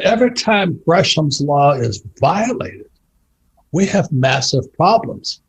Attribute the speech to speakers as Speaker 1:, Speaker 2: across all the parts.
Speaker 1: Every time Gresham's law is violated, we have massive problems.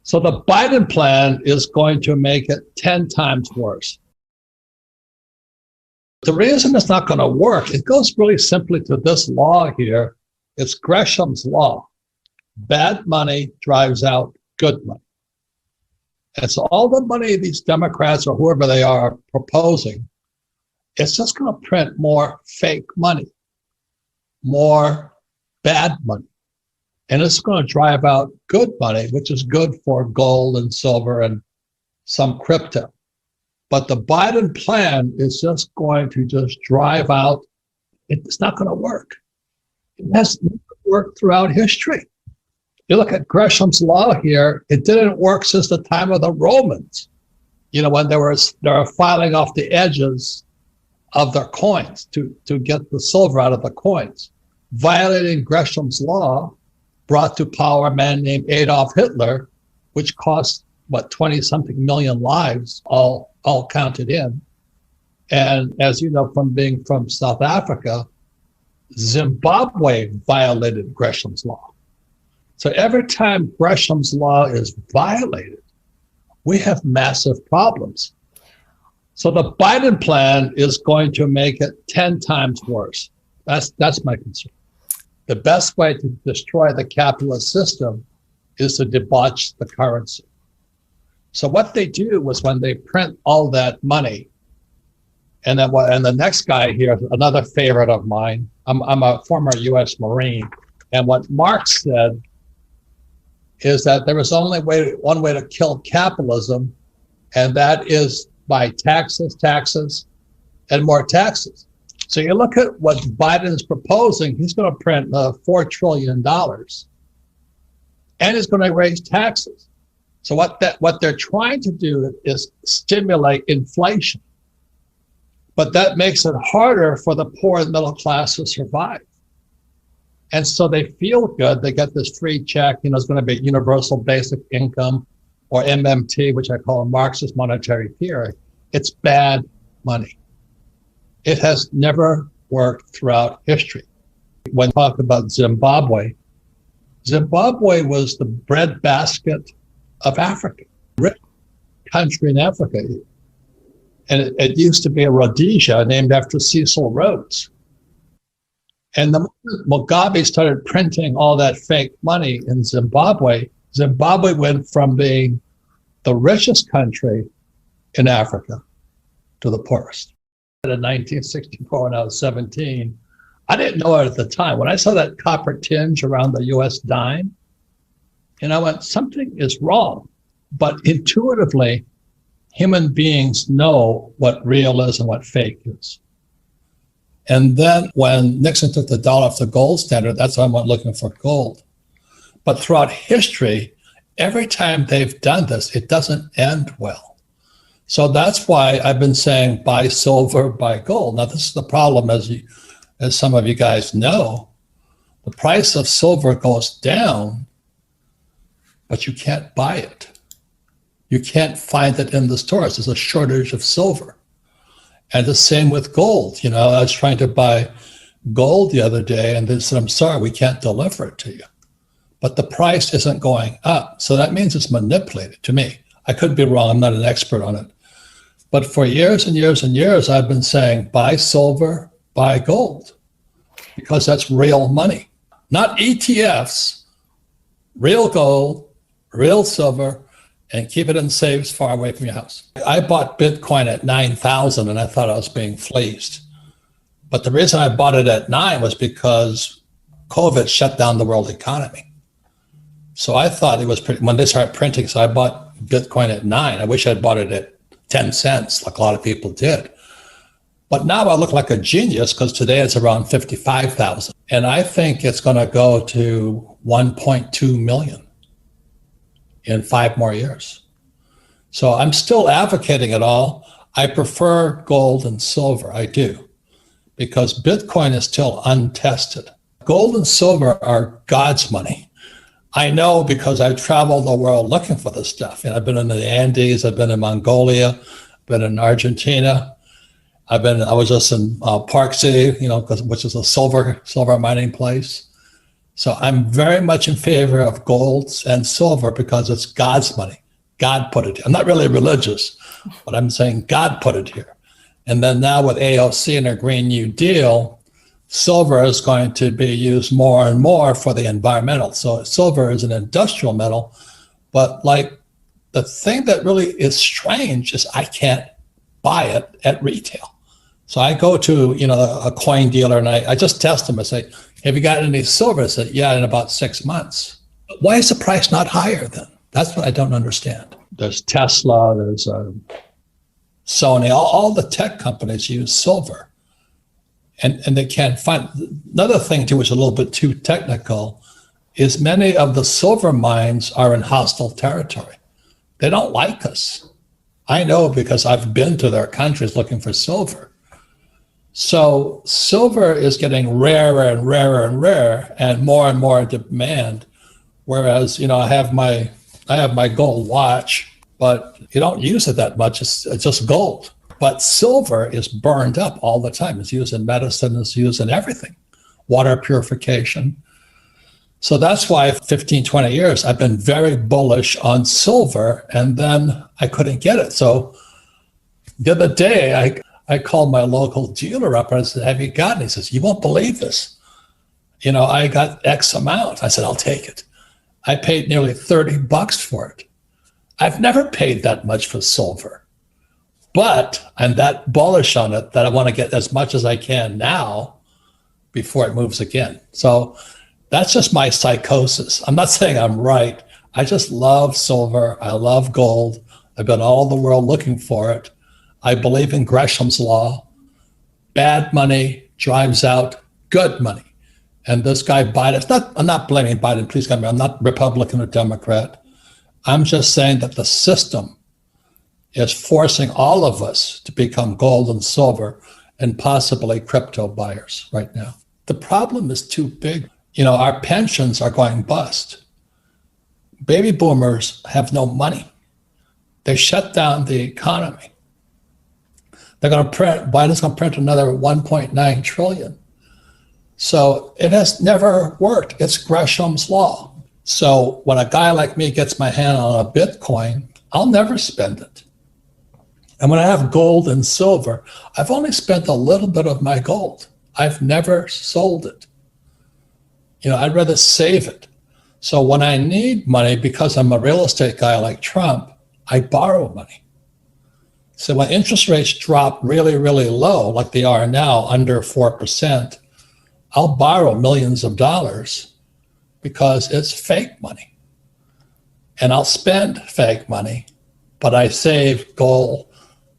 Speaker 1: So the Biden plan is going to make it 10 times worse. The reason it's not going to work, it goes really simply to this law here. It's Gresham's law. Bad money drives out good money. And so all the money these Democrats or whoever they are proposing, it's just going to print more fake money, more bad money. And it's going to drive out good money, which is good for gold and silver and some crypto. But the Biden plan is just going to just drive out. It's not going to work. It has never worked throughout history. You look at Gresham's law here, it didn't work since the time of the Romans. You know, when they were filing off the edges of their coins to get the silver out of the coins. Violating Gresham's law brought to power a man named Adolf Hitler, which cost, 20-something million lives, all counted in. And as you know, from being from South Africa, Zimbabwe violated Gresham's law. So every time Gresham's law is violated, we have massive problems. So the Biden plan is going to make it 10 times worse. That's my concern. The best way to destroy the capitalist system is to debauch the currency. So what they do was when they print all that money, and the next guy here, another favorite of mine, I'm a former U.S. Marine, and what Marx said is that there was only one way to kill capitalism, and that is by taxes, and more taxes. So you look at what Biden's proposing, he's going to print $4 trillion, and he's going to raise taxes. So what they're trying to do is stimulate inflation. But that makes it harder for the poor and middle class to survive. And so they feel good. They get this free check, it's going to be universal basic income, or MMT, which I call a Marxist monetary theory. It's bad money. It has never worked throughout history. When talk about Zimbabwe was the breadbasket of Africa, rich country in Africa. And it used to be a Rhodesia named after Cecil Rhodes. And the moment Mugabe started printing all that fake money in Zimbabwe went from being the richest country in Africa to the poorest. In 1964, when I was 17, I didn't know it at the time. When I saw that copper tinge around the US dime, and I went, something is wrong. But intuitively, human beings know what real is and what fake is. And then when Nixon took the dollar off the gold standard, that's why I went looking for gold. But throughout history, every time they've done this, it doesn't end well. So that's why I've been saying buy silver, buy gold. Now, this is the problem, as some of you guys know. The price of silver goes down, but you can't buy it. You can't find it in the stores. There's a shortage of silver. And the same with gold. I was trying to buy gold the other day, and they said, I'm sorry, we can't deliver it to you. But the price isn't going up. So that means it's manipulated to me. I could be wrong. I'm not an expert on it. But for years and years and years, I've been saying, buy silver, buy gold, because that's real money, not ETFs, real gold, real silver, and keep it in safes far away from your house. I bought Bitcoin at 9,000 and I thought I was being fleeced. But the reason I bought it at 9 was because COVID shut down the world economy. So I thought it was when they started printing, so I bought Bitcoin at 9. I wish I'd bought it at 10 cents, like a lot of people did. But now I look like a genius because today it's around 55,000. And I think it's going to go to 1.2 million in 5 more years. So I'm still advocating it all. I prefer gold and silver, I do, because Bitcoin is still untested. Gold and silver are God's money. I know because I've traveled the world looking for this stuff. And I've been in the Andes, I've been in Mongolia, been in Argentina. I was just in Park City, which is a silver mining place. So I'm very much in favor of gold and silver because it's God's money. God put it here. I'm not really religious, but I'm saying God put it here. And then now with AOC and their Green New Deal, silver is going to be used more and more for the environmental. So silver is an industrial metal, but like the thing that really is strange is I can't buy it at retail. So I go to, a coin dealer and I just test them. I say, have you got any silver? I said, yeah, in about 6 months. Why is the price not higher then? That's what I don't understand. There's Tesla, there's Sony, all the tech companies use silver. And they can't find. Another thing too, which is a little bit too technical, is many of the silver mines are in hostile territory. They don't like us. I know because I've been to their countries looking for silver. So silver is getting rarer and rarer and rarer and more demand. Whereas, I have my gold watch, but you don't use it that much. It's just gold. But silver is burned up all the time. It's used in medicine, it's used in everything, water purification. So that's why 15, 20 years, I've been very bullish on silver, and then I couldn't get it. So the other day, I called my local dealer up and I said, have you gotten it? He says, you won't believe this. I got X amount. I said, I'll take it. I paid nearly $30 for it. I've never paid that much for silver, but I'm that bullish on it that I want to get as much as I can now before it moves again. So that's just my psychosis. I'm not saying I'm right. I just love silver. I love gold. I've been all over the world looking for it. I believe in Gresham's law. Bad money drives out good money. And this guy Biden, I'm not blaming Biden, please get me, I'm not Republican or Democrat. I'm just saying that the system is forcing all of us to become gold and silver and possibly crypto buyers right now. The problem is too big. Our pensions are going bust. Baby boomers have no money. They shut down the economy. Biden's going to print another 1.9 trillion. So it has never worked. It's Gresham's law. So when a guy like me gets my hand on a Bitcoin, I'll never spend it. And when I have gold and silver, I've only spent a little bit of my gold. I've never sold it. I'd rather save it. So when I need money, because I'm a real estate guy like Trump, I borrow money. So when interest rates drop really, really low, like they are now, under 4%, I'll borrow millions of dollars because it's fake money. And I'll spend fake money, but I save gold,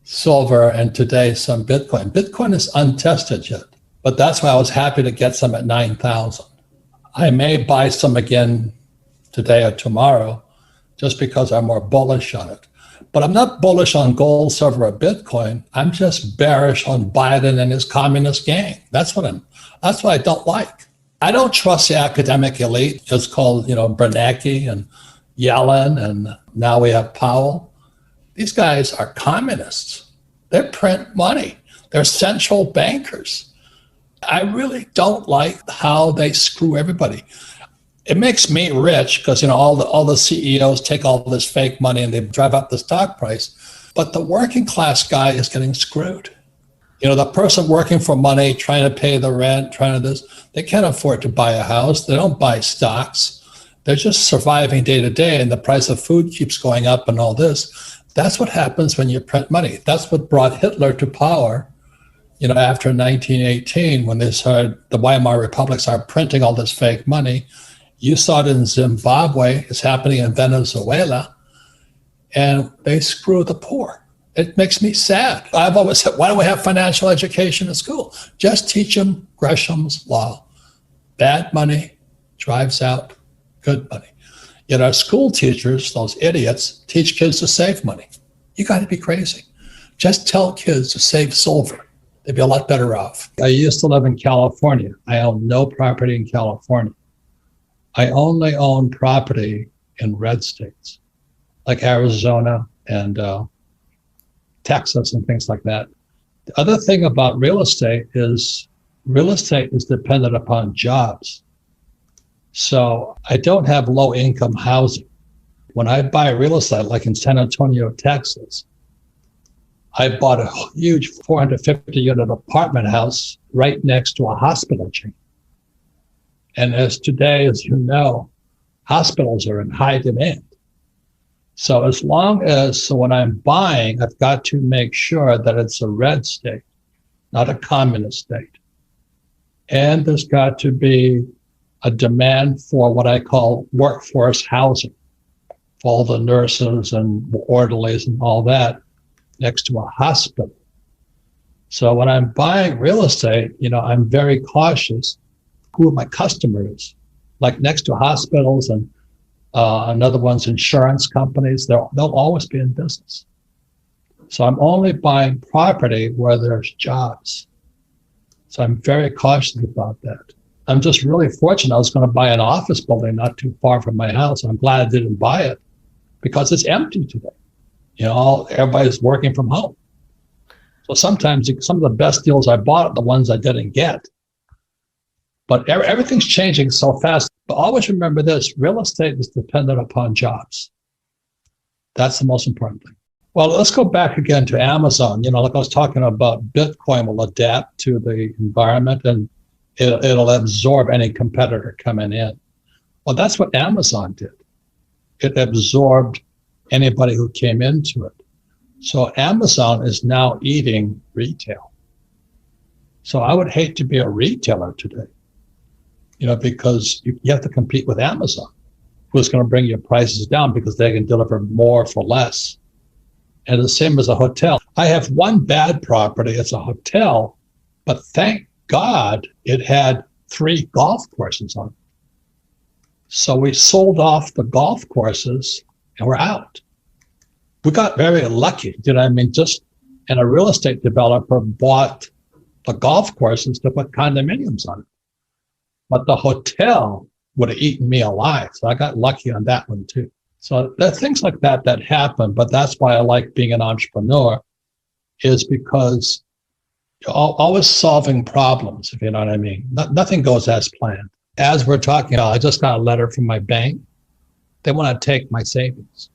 Speaker 1: silver, and today some Bitcoin. Bitcoin is untested yet, but that's why I was happy to get some at 9,000. I may buy some again today or tomorrow just because I'm more bullish on it. But I'm not bullish on gold, silver, or Bitcoin. I'm just bearish on Biden and his communist gang. That's what I don't like. I don't trust the academic elite. It's called, Bernanke and Yellen, and now we have Powell. These guys are communists. They print money. They're central bankers. I really don't like how they screw everybody. It makes me rich because all the CEOs take all this fake money and they drive up the stock price. But the working class guy is getting screwed. The person working for money, trying to pay the rent, they can't afford to buy a house. They don't buy stocks. They're just surviving day to day, and the price of food keeps going up and all this. That's what happens when you print money. That's what brought Hitler to power. After 1918, when the Weimar Republic started printing all this fake money. You saw it in Zimbabwe, it's happening in Venezuela, and they screw the poor. It makes me sad. I've always said, why don't we have financial education in school? Just teach them Gresham's law. Bad money drives out good money. Yet our school teachers, those idiots, teach kids to save money. You got to be crazy. Just tell kids to save silver. They'd be a lot better off. I used to live in California. I own no property in California. I only own property in red states, like Arizona and Texas and things like that. The other thing about real estate is dependent upon jobs. So I don't have low income housing. When I buy real estate, like in San Antonio, Texas, I bought a huge 450 unit apartment house right next to a hospital chain. And as today, as you know, hospitals are in high demand. So when I'm buying, I've got to make sure that it's a red state, not a communist state. And there's got to be a demand for what I call workforce housing, for all the nurses and orderlies and all that next to a hospital. So when I'm buying real estate, I'm very cautious who my customer is. Like next to hospitals and another one's insurance companies, they'll always be in business. So I'm only buying property where there's jobs. So I'm very cautious about that. I'm just really fortunate. I was going to buy an office building not too far from my house. I'm glad I didn't buy it because it's empty today. Everybody's working from home. So sometimes some of the best deals I bought are the ones I didn't get. But everything's changing so fast. But always remember this, real estate is dependent upon jobs. That's the most important thing. Well, let's go back again to Amazon. Like I was talking about, Bitcoin will adapt to the environment and it'll absorb any competitor coming in. Well, that's what Amazon did. It absorbed anybody who came into it. So Amazon is now eating retail. So I would hate to be a retailer today, because you have to compete with Amazon, who's going to bring your prices down because they can deliver more for less. And the same as a hotel. I have one bad property. It's a hotel, but thank God it had 3 golf courses on it. So we sold off the golf courses and we're out. We got very lucky. And a real estate developer bought the golf courses to put condominiums on it. But the hotel would have eaten me alive. So I got lucky on that one too. So there are things like that happen, but that's why I like being an entrepreneur, is because you're always solving problems, if you know what I mean. Nothing goes as planned. As we're talking, I just got a letter from my bank. They want to take my savings.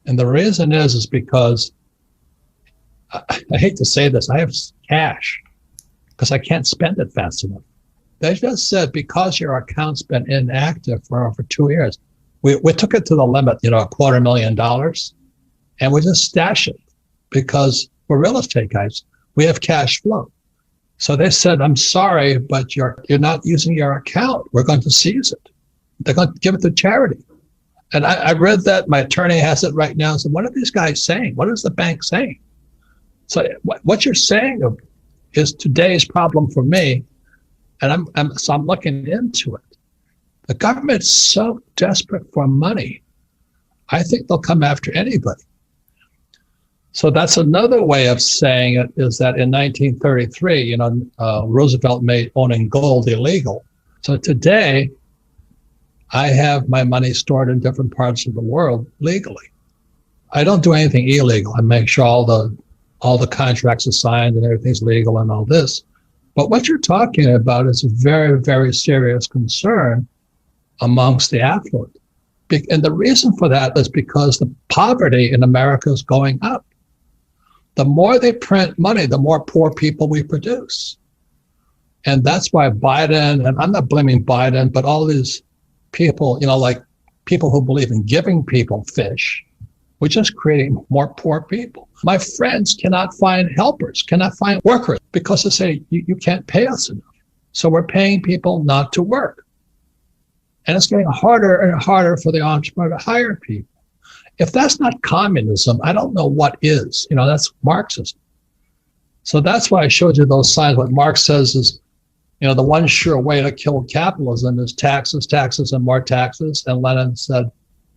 Speaker 1: And the reason is because, I hate to say this, I have cash because I can't spend it fast enough. They just said, because your account's been inactive for over 2 years, we took it to the limit, $250,000, and we just stash it because we're real estate guys. We have cash flow. So they said, I'm sorry, but you're not using your account. We're going to seize it. They're going to give it to charity. And I read that. My attorney has it right now. So what are these guys saying? What is the bank saying? So what you're saying is today's problem for me. And I'm looking into it. The government's so desperate for money. I think they'll come after anybody. So that's another way of saying it, is that in 1933, Roosevelt made owning gold illegal. So today, I have my money stored in different parts of the world legally. I don't do anything illegal. I make sure all the contracts are signed and everything's legal and all this. But what you're talking about is a very, very serious concern amongst the affluent. And the reason for that is because the poverty in America is going up. The more they print money, the more poor people we produce. And that's why Biden, and I'm not blaming Biden, but all these people, like people who believe in giving people fish, we're just creating more poor people. My friends cannot find helpers, cannot find workers because they say, you can't pay us enough. So we're paying people not to work. And it's getting harder and harder for the entrepreneur to hire people. If that's not communism, I don't know what is. That's Marxism. So that's why I showed you those signs. What Marx says is, the one sure way to kill capitalism is taxes, taxes, and more taxes. And Lenin said,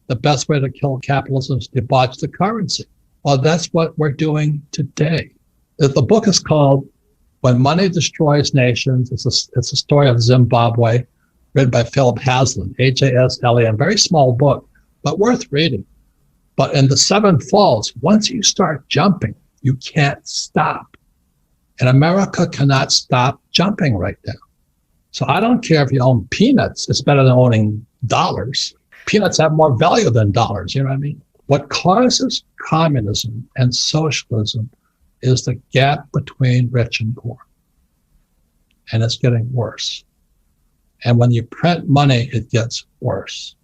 Speaker 1: the best way to kill capitalism is to debauch the currency. Well, that's what we're doing today. The book is called When Money Destroys Nations. It's a story of Zimbabwe, written by Philip Haslen, Haslen. Very small book, but worth reading. But in the 7 falls, once you start jumping, you can't stop. And America cannot stop jumping right now. So I don't care if you own peanuts, it's better than owning dollars. Peanuts have more value than dollars, you know what I mean? What causes communism and socialism is the gap between rich and poor. And it's getting worse. And when you print money, it gets worse.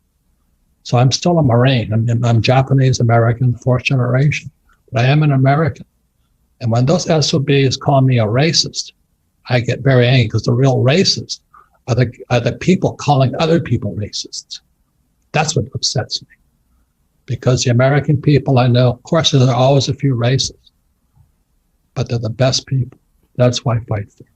Speaker 1: So I'm still a Marine. I'm Japanese American, fourth generation, but I am an American. And when those SOBs call me a racist, I get very angry because the real racists are the people calling other people racists. That's what upsets me. Because the American people I know, of course, there are always a few racists, but they're the best people. That's why I fight for them.